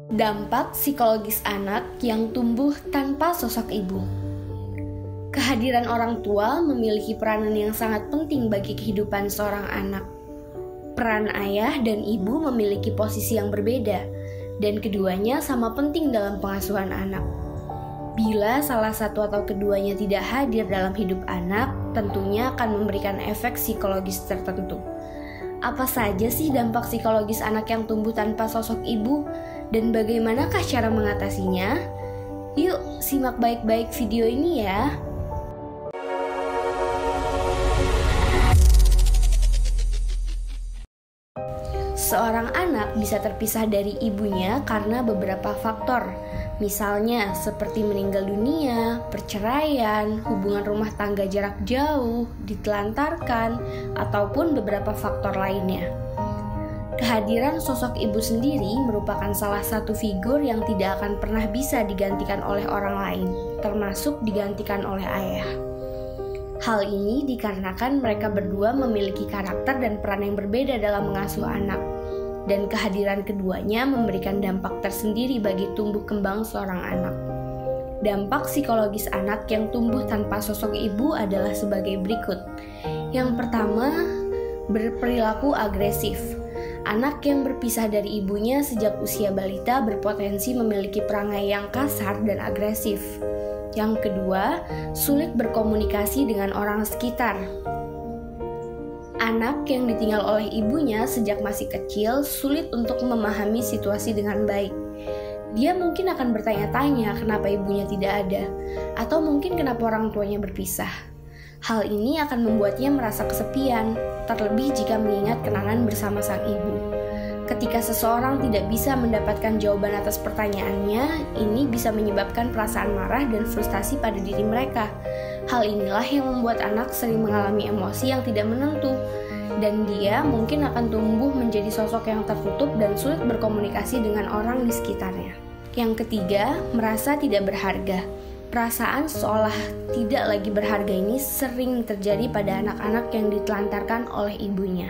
Dampak psikologis anak yang tumbuh tanpa sosok ibu. Kehadiran orang tua memiliki peranan yang sangat penting bagi kehidupan seorang anak. Peran ayah dan ibu memiliki posisi yang berbeda, dan keduanya sama penting dalam pengasuhan anak. Bila salah satu atau keduanya tidak hadir dalam hidup anak, tentunya akan memberikan efek psikologis tertentu. Apa saja sih dampak psikologis anak yang tumbuh tanpa sosok ibu, dan bagaimanakah cara mengatasinya? Yuk, simak baik-baik video ini ya. Seorang anak bisa terpisah dari ibunya karena beberapa faktor. Misalnya seperti meninggal dunia, perceraian, hubungan rumah tangga jarak jauh, ditelantarkan, ataupun beberapa faktor lainnya. Kehadiran sosok ibu sendiri merupakan salah satu figur yang tidak akan pernah bisa digantikan oleh orang lain, termasuk digantikan oleh ayah. Hal ini dikarenakan mereka berdua memiliki karakter dan peran yang berbeda dalam mengasuh anak, dan kehadiran keduanya memberikan dampak tersendiri bagi tumbuh kembang seorang anak. Dampak psikologis anak yang tumbuh tanpa sosok ibu adalah sebagai berikut. Yang pertama, berperilaku agresif. Anak yang berpisah dari ibunya sejak usia balita berpotensi memiliki perangai yang kasar dan agresif. Yang kedua, sulit berkomunikasi dengan orang sekitar. Anak yang ditinggal oleh ibunya sejak masih kecil sulit untuk memahami situasi dengan baik. Dia mungkin akan bertanya-tanya kenapa ibunya tidak ada, atau mungkin kenapa orang tuanya berpisah. Hal ini akan membuatnya merasa kesepian, terlebih jika mengingat kenangan bersama sang ibu. Ketika seseorang tidak bisa mendapatkan jawaban atas pertanyaannya, ini bisa menyebabkan perasaan marah dan frustasi pada diri mereka. Hal inilah yang membuat anak sering mengalami emosi yang tidak menentu, dan dia mungkin akan tumbuh menjadi sosok yang tertutup dan sulit berkomunikasi dengan orang di sekitarnya. Yang ketiga, merasa tidak berharga. Perasaan seolah tidak lagi berharga ini sering terjadi pada anak-anak yang ditelantarkan oleh ibunya.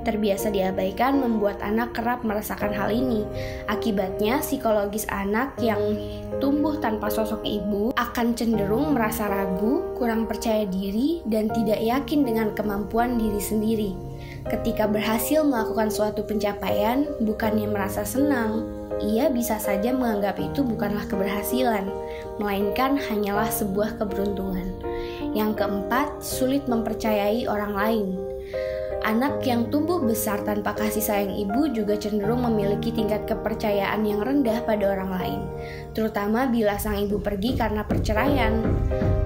Terbiasa diabaikan membuat anak kerap merasakan hal ini. Akibatnya, psikologis anak yang tumbuh tanpa sosok ibu akan cenderung merasa ragu, kurang percaya diri, dan tidak yakin dengan kemampuan diri sendiri. Ketika berhasil melakukan suatu pencapaian, bukannya merasa senang, ia bisa saja menganggap itu bukanlah keberhasilan, melainkan hanyalah sebuah keberuntungan. Yang keempat, sulit mempercayai orang lain. Anak yang tumbuh besar tanpa kasih sayang ibu juga cenderung memiliki tingkat kepercayaan yang rendah pada orang lain, terutama bila sang ibu pergi karena perceraian.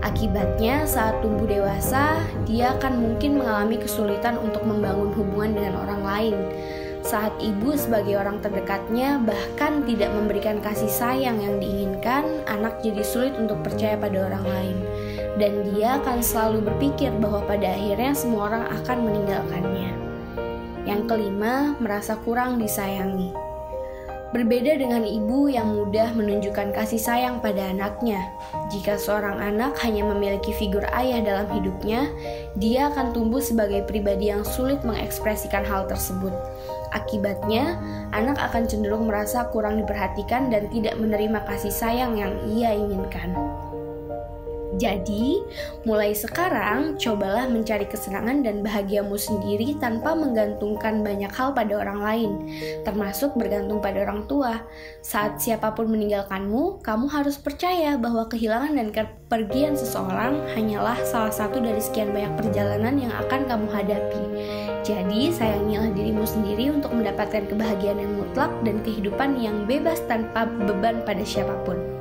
Akibatnya, saat tumbuh dewasa, dia akan mungkin mengalami kesulitan untuk membangun hubungan dengan orang lain. Saat ibu sebagai orang terdekatnya bahkan tidak memberikan kasih sayang yang diinginkan, anak jadi sulit untuk percaya pada orang lain. Dan dia akan selalu berpikir bahwa pada akhirnya semua orang akan meninggalkannya. Yang kelima, merasa kurang disayangi. Berbeda dengan ibu yang mudah menunjukkan kasih sayang pada anaknya, jika seorang anak hanya memiliki figur ayah dalam hidupnya, dia akan tumbuh sebagai pribadi yang sulit mengekspresikan hal tersebut. Akibatnya, anak akan cenderung merasa kurang diperhatikan dan tidak menerima kasih sayang yang ia inginkan. Jadi, mulai sekarang, cobalah mencari kesenangan dan bahagiamu sendiri tanpa menggantungkan banyak hal pada orang lain, termasuk bergantung pada orang tua. Saat siapapun meninggalkanmu, kamu harus percaya bahwa kehilangan dan kepergian seseorang hanyalah salah satu dari sekian banyak perjalanan yang akan kamu hadapi. Jadi, sayangilah dirimu sendiri untuk mendapatkan kebahagiaan yang mutlak dan kehidupan yang bebas tanpa beban pada siapapun.